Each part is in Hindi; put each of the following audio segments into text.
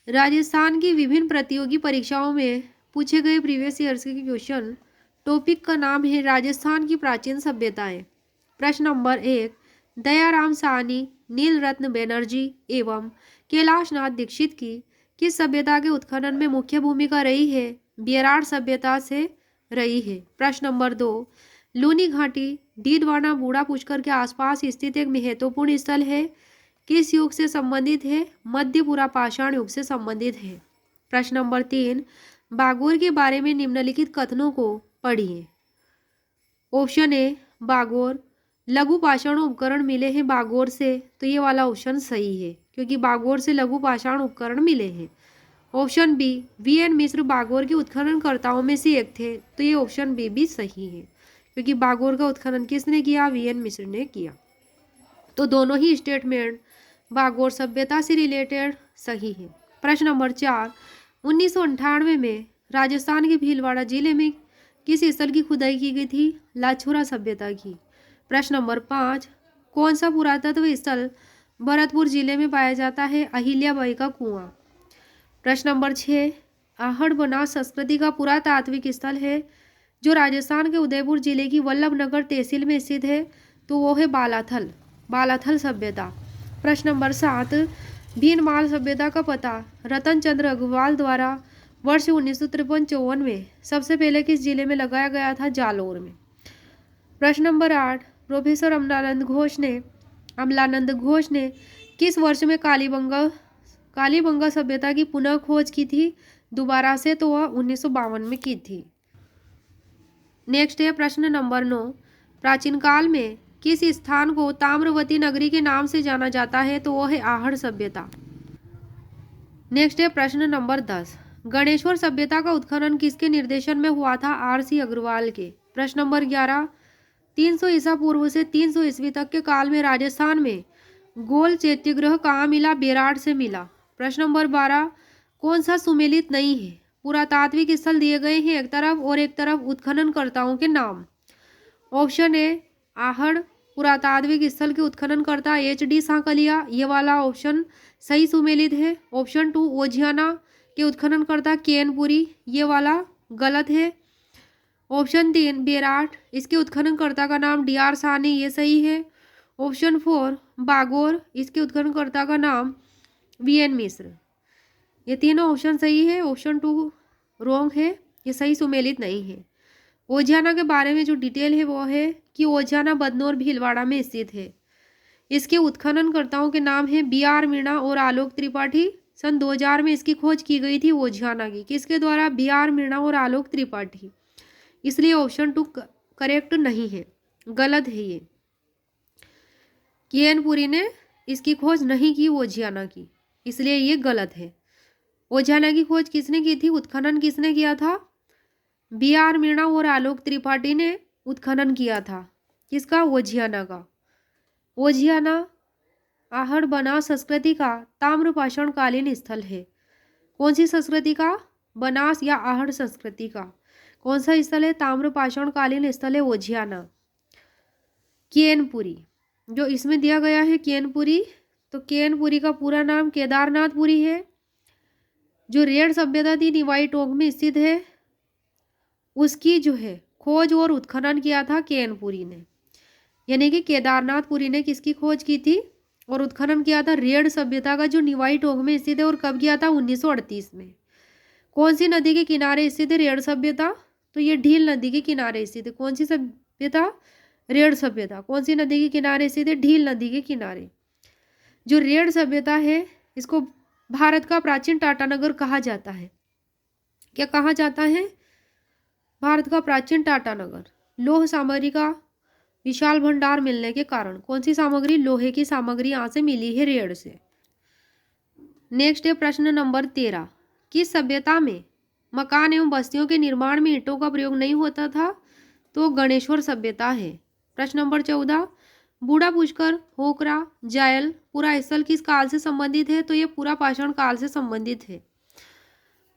राजस्थान की विभिन्न प्रतियोगी परीक्षाओं में पूछे गए प्रीवियस ईयर्स के क्वेश्चन। टॉपिक का नाम है राजस्थान की प्राचीन सभ्यताएं। प्रश्न नंबर 1, दयाराम साहनी, नीलरत्न बनर्जी एवं कैलाश नाथ दीक्षित की किस सभ्यता के उत्खनन में मुख्य भूमिका रही है? बेरार सभ्यता से रही है। प्रश्न नंबर 2, लूनी घाटी डीडवाना बूढ़ा पुष्कर के आसपास स्थित एक महत्वपूर्ण स्थल है, किस युग से संबंधित है? मध्य पुरा पाषाण युग से संबंधित है। प्रश्न नंबर 3, बागोर के बारे में निम्नलिखित कथनों को पढ़िए। ऑप्शन ए, बागोर लघु पाषाण उपकरण मिले हैं बागोर से, तो ये वाला ऑप्शन सही है क्योंकि बागोर से लघु पाषाण उपकरण मिले हैं। Option B, V N. Mishra Bagor के उत्खननकर्ताओं में से एक थे, तो ये ऑप्शन बी भी सही है क्योंकि बागोर का उत्खनन किसने किया? वी.एन. मिश्र ने किया। तो दोनों ही स्टेटमेंट बागोर सभ्यता से रिलेटेड सही है। प्रश्न नंबर 4, 1998 में राजस्थान के भीलवाड़ा जिले में किस स्थल की खुदाई की गई थी? लाछुरा सभ्यता की। प्रश्न नंबर 5, कौन सा पुरातत्व स्थल भरतपुर जिले में पाया जाता है? अहिल्याबाई का कुआं। प्रश्न नंबर 6, आहड़ बनास संस्कृति का पुरातात्विक स्थल है जो राजस्थान के उदयपुर जिले की वल्लभनगर तहसील में स्थित है, तो वो है बालाथल, बालाथल सभ्यता। प्रश्न नंबर 7, भीनमाल सभ्यता का पता रतन चंद्र अग्रवाल द्वारा वर्ष 1953-54 में सबसे पहले किस जिले में लगाया गया था? जालौर में। प्रश्न नंबर 8, प्रोफेसर अमलानंद घोष ने किस वर्ष में कालीबंगा सभ्यता की पुनः खोज की थी दोबारा से? तो वह 1952 में की थी। नेक्स्ट है प्रश्न नंबर 9, प्राचीन काल में किस स्थान को ताम्रवती नगरी के नाम से जाना जाता है? तो वो है आहड़ सभ्यता। नेक्स्ट है प्रश्न नंबर 10, गणेश्वर सभ्यता का उत्खनन किसके निर्देशन में हुआ था? R.C. अग्रवाल के। प्रश्न नंबर 11, 300 ईसा पूर्व से 300 ईस्वी तक के काल में राजस्थान में गोल चैत्यग्रह कहाँ मिला? बेराड़ से मिला। प्रश्न नंबर 12, कौन सा सुमेलित नहीं है? पुरातात्विक स्थल दिए गए हैं एक तरफ और एक तरफ उत्खननकर्ताओं के नाम। ऑप्शन ए, आहड़ पुरातात्विक स्थल के उत्खननकर्ता H.D. सांकलिया, ये वाला ऑप्शन सही सुमेलित है। ऑप्शन 2, ओझियाना के उत्खननकर्ता केनपुरी, ये वाला गलत है। ऑप्शन 3, बेराट, इसके उत्खननकर्ता का नाम D.R. साहनी, ये सही है। ऑप्शन 4, बागोर, इसके उत्खननकर्ता का नाम V.N. मिश्र, ये तीनों ऑप्शन सही है। ऑप्शन 2 रॉन्ग है, ये सही सुमेलित नहीं है। ओझियाना के बारे में जो डिटेल है वो है कि ओझियाना बदनौर भीलवाड़ा में स्थित है। इसके उत्खननकर्ताओं के नाम है B.R. मीणा और आलोक त्रिपाठी। सन 2000 में इसकी खोज की गई थी ओझियाना की, किसके द्वारा? B.R. मीणा और आलोक त्रिपाठी। इसलिए ऑप्शन 2 करेक्ट नहीं है, गलत है ये। केनपुरी ने इसकी खोज नहीं की ओझियाना की, इसलिए ये गलत है। ओझियाना की खोज किसने की थी? उत्खनन किसने किया था? B.R. मीणा और आलोक त्रिपाठी ने उत्खनन किया था। किसका? ओझियाना का। ओझियाना आहड़ बनास संस्कृति का ताम्रपाषाण कालीन स्थल है। कौन सी संस्कृति का? बनास या आहड़ संस्कृति का। कौन सा स्थल है? ताम्रपाषाण कालीन स्थल है ओझियाना। केनपुरी, जो इसमें दिया गया है केनपुरी, तो केनपुरी का पूरा नाम केदारनाथपुरी है। जो रेड सभ्यता थी निवाई टोंक में स्थित है, उसकी जो है खोज और उत्खनन किया था केनपुरी ने, यानी कि केदारनाथपुरी ने किसकी खोज की थी और उत्खनन किया था? रेड सभ्यता का, जो निवाई टोंक में स्थित है। और कब किया था? 1938 में। कौन सी नदी के किनारे स्थित है रेड सभ्यता? तो ये ढील नदी के किनारे स्थित है। कौन सी सभ्यता? रेड सभ्यता। कौन सी नदी के किनारे स्थित है? ढील नदी के किनारे। जो रेड सभ्यता है इसको भारत का प्राचीन टाटानगर कहा जाता है। क्या कहा जाता है? भारत का प्राचीन टाटानगर। लौह सामग्री का विशाल भंडार मिलने के कारण। कौन सी सामग्री? लोहे की सामग्री यहाँ से मिली है रेड से। नेक्स्ट है प्रश्न नंबर 13, किस सभ्यता में मकान एवं बस्तियों के निर्माण में ईंटों का प्रयोग नहीं होता था? तो गणेश्वर सभ्यता है। प्रश्न नंबर 14, बूढ़ा पुष्कर, होकरा, जायल पूरा स्थल किस काल से संबंधित है? तो ये पूरा पाषाण काल से संबंधित है।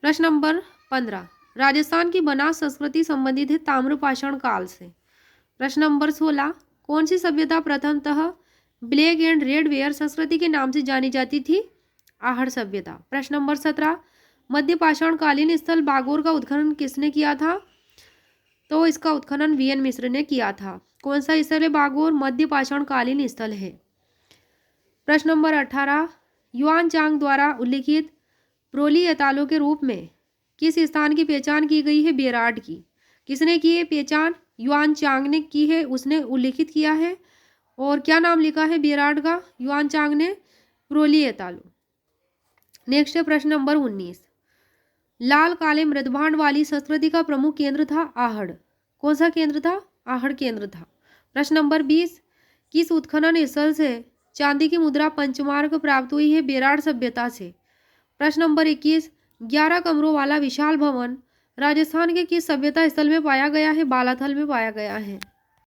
प्रश्न नंबर 15, राजस्थान की बनास संस्कृति संबंधित है ताम्रपाषाण काल से। प्रश्न नंबर 16, कौन सी सभ्यता प्रथमतः ब्लैक एंड रेड वेयर संस्कृति के नाम से जानी जाती थी? आहड़ सभ्यता। प्रश्न नंबर 17, मध्य पाषाणकालीन स्थल बागोर का उत्खनन किसने किया था? तो इसका उत्खनन वीएन मिश्र ने किया था। कौन सा स्थल है बागोर? मध्य पाषाणकालीन स्थल है। प्रश्न नंबर 18, युआन चांग द्वारा उल्लिखित प्रोली एतालों के रूप में किस स्थान की पहचान की गई है? बेराड की। किसने की है पहचान? युआन चांग ने की है, उसने उल्लिखित किया है। और क्या नाम लिखा है बेराड का? युआन चांग ने प्रोली एतालो। नेक्स्ट है प्रश्न नंबर 19, लाल काले मृदभांड वाली संस्कृति का प्रमुख केंद्र था आहड़। कौन सा केंद्र था? आहड़ केंद्र था। प्रश्न नंबर 20, किस उत्खनन स्थल से चांदी की मुद्रा पंचमार्क प्राप्त हुई है? बेराड सभ्यता से। प्रश्न नंबर 21, 11 कमरों वाला विशाल भवन राजस्थान के किस सभ्यता स्थल में पाया गया है? बालाथल में पाया गया है।